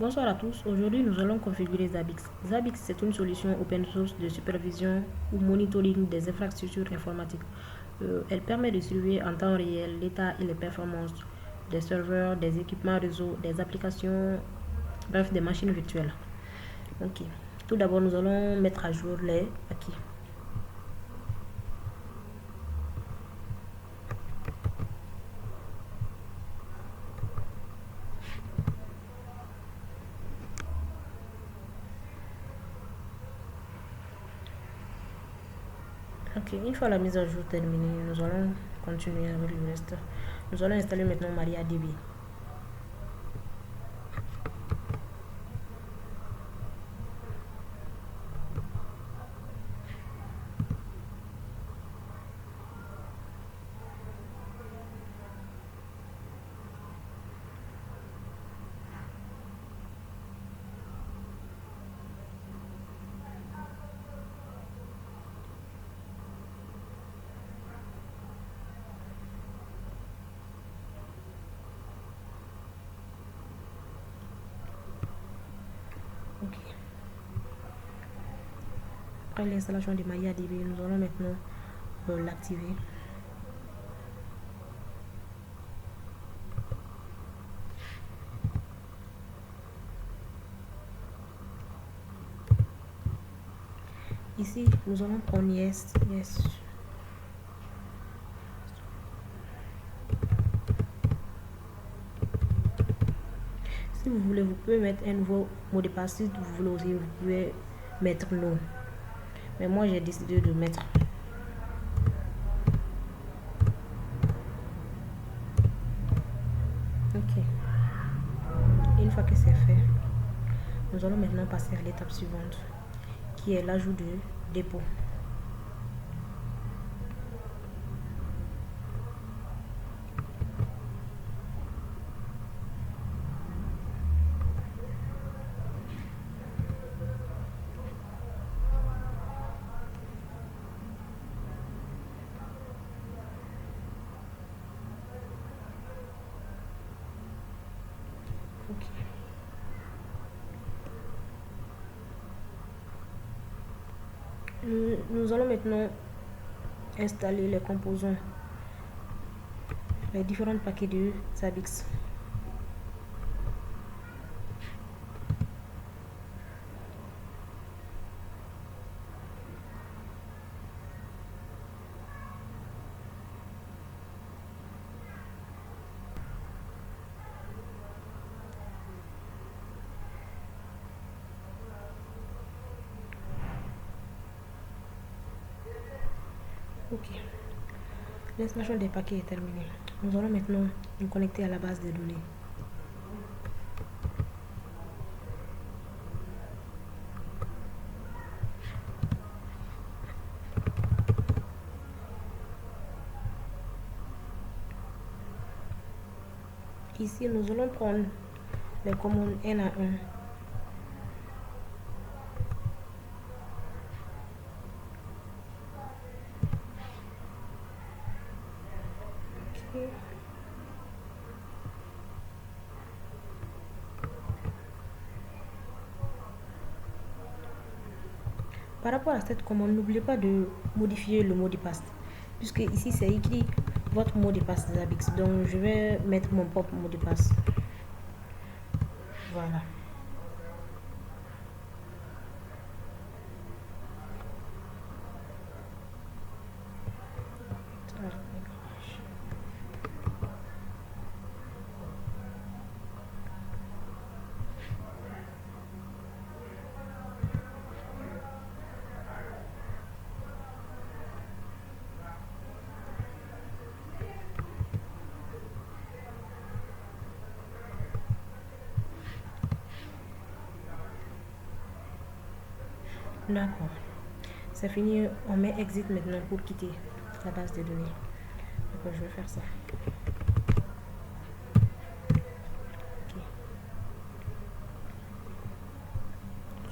Bonsoir à tous. Aujourd'hui, nous allons configurer Zabbix. Zabbix, c'est une solution open source de supervision ou monitoring des infrastructures informatiques. Elle permet de suivre en temps réel l'état et les performances des serveurs, des équipements réseau, des applications, bref, des machines virtuelles. Ok. Tout d'abord, nous allons mettre à jour les acquis. Ok, une fois la mise à jour terminée, nous allons continuer avec le reste. Nous allons installer maintenant MariaDB. Ok. Après l'installation de MariaDB, nous allons maintenant l'activer. Ici, nous allons prendre yes. Si vous voulez, vous pouvez mettre un nouveau mot de passe. Si vous voulez aussi, vous pouvez mettre non. Mais moi, j'ai décidé de mettre. Ok. Une fois que c'est fait, nous allons maintenant passer à l'étape suivante, qui est l'ajout de dépôt. Ok. Nous allons maintenant installer les composants, les différents paquets de Zabbix. Ok. L'installation des paquets est terminée. Nous allons maintenant nous connecter à la base de données. Ici, nous allons prendre les commandes un à un. Okay. Par rapport à cette commande, n'oubliez pas de modifier le mot de passe, puisque ici c'est écrit votre mot de passe Zabbix. Donc je vais mettre mon propre mot de passe. Voilà. D'accord. C'est fini. On met exit maintenant pour quitter la base de données. Donc je vais faire ça. Okay.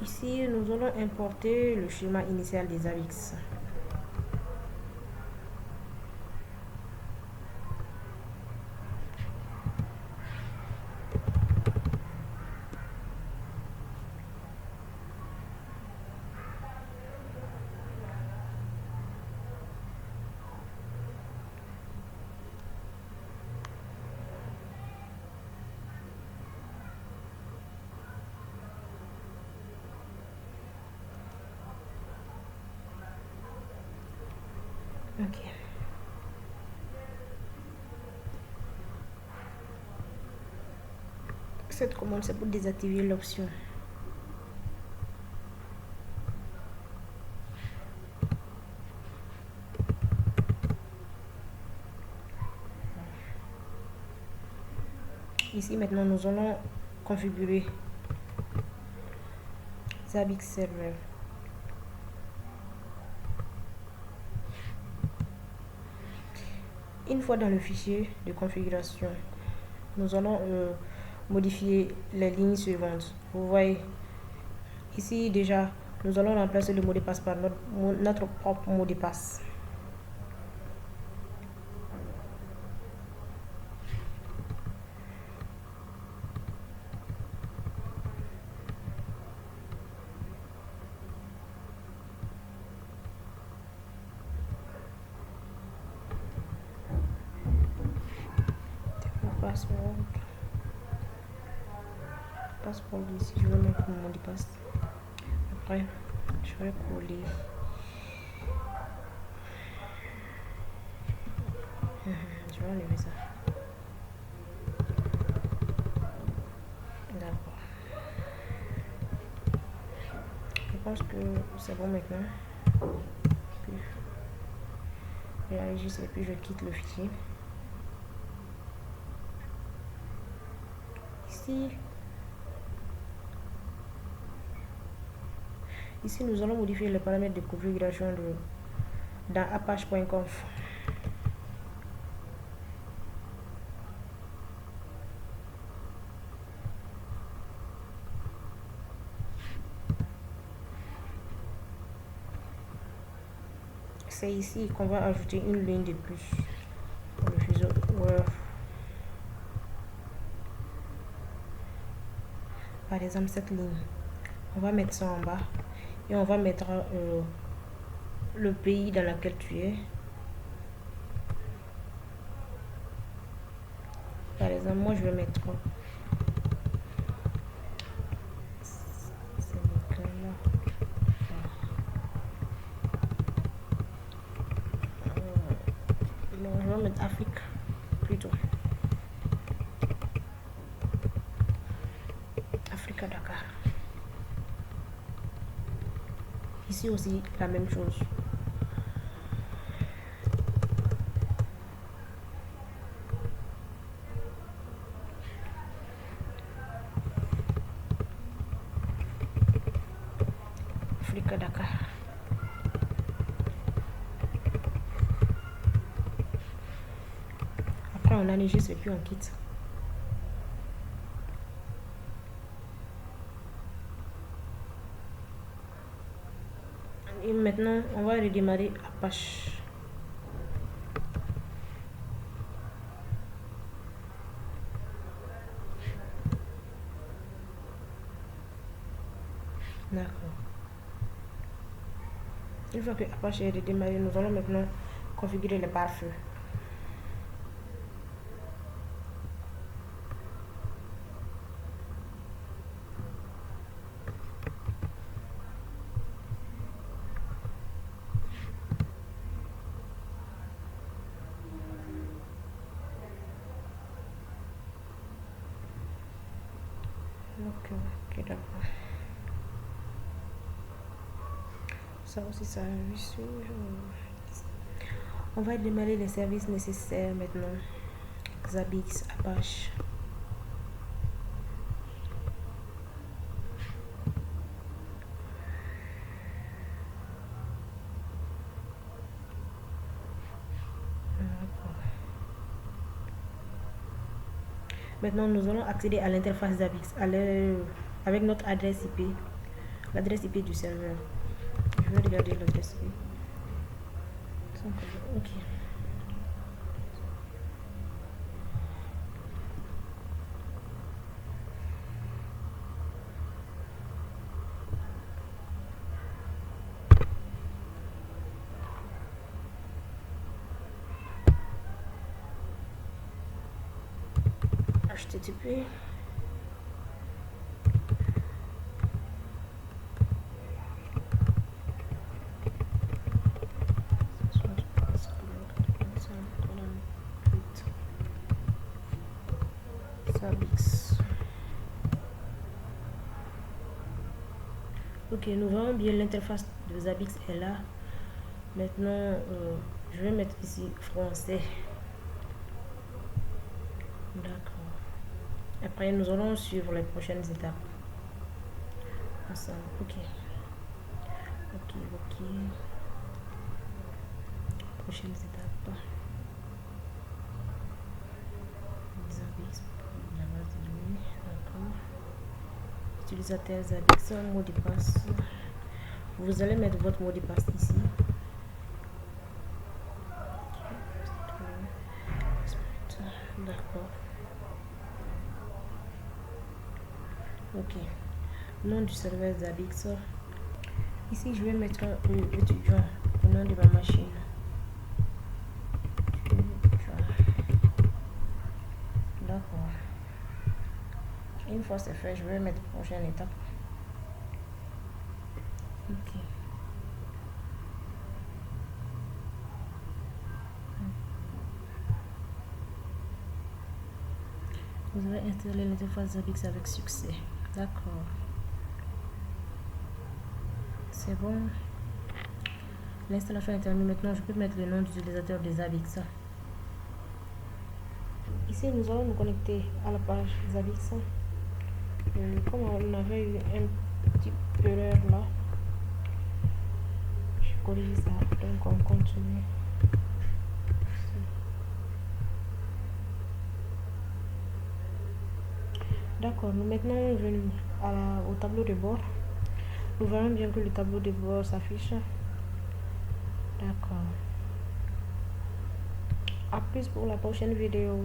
Ici, nous allons importer le schéma initial des Zabbix. Cette commande, c'est pour désactiver l'option. Ici, maintenant, nous allons configurer Zabbix Server. Une fois dans le fichier de configuration, nous allons modifier les lignes suivantes. Vous voyez, ici déjà, nous allons remplacer le mot de passe par notre propre mot de passe. Passeport ici, je vais mettre mon mot de passe. Après, je vais coller. Je vais enlever ça. D'accord. Je pense que c'est bon maintenant. Puis, je réagis et puis je quitte le fichier. Ici, nous allons modifier les paramètres de configuration dans apache.conf. C'est ici qu'on va ajouter une ligne de plus pour le fuseau Word. Par exemple, cette ligne, on va mettre ça en bas et on va mettre le pays dans lequel tu es. Par exemple, moi je vais mettre je vais mettre Afrique plutôt. Africa Dakar. Ici aussi la même chose. Africa Dakar. Après on enregistre et puis on quitte. Et maintenant on va redémarrer Apache. D'accord. Une fois que Apache est redémarré, nous allons maintenant configurer les pare-feux. Ok, d'accord. Ça aussi, ça a reçu. On va démarrer les services nécessaires maintenant. Zabbix, Apache. Maintenant, nous allons accéder à l'interface Zabbix avec notre adresse IP, l'adresse IP du serveur. Je vais regarder l'adresse IP. Ok. HTTP. Zabbix. Ok, nous voyons bien l'interface de Zabbix est là. Maintenant, je vais mettre ici français. D'accord. Après, nous allons suivre les prochaines étapes ensemble. Ok. Ok, ok. Prochaines étapes. Zabbix, la base de données. D'accord. Utilisateur Zabbix, mot de passe. Vous allez mettre votre mot de passe ici. D'accord. Ok. Nom du serveur Zabbix. Ici, je vais mettre étudiant au nom de ma machine. D'accord. Une fois c'est fait, je vais mettre prochaine étape. Ok. Vous avez installé l'interface Zabbix avec succès. D'accord. C'est bon. L'installation est terminée. Maintenant, je peux mettre le nom d'utilisateur de Zabbix. Ici, nous allons nous connecter à la page Zabbix. Comme on avait eu un petit erreur là, je corrige ça. Donc, on continue. D'accord, nous maintenant venus au tableau de bord. Nous verrons bien que le tableau de bord s'affiche. D'accord. À plus pour la prochaine vidéo.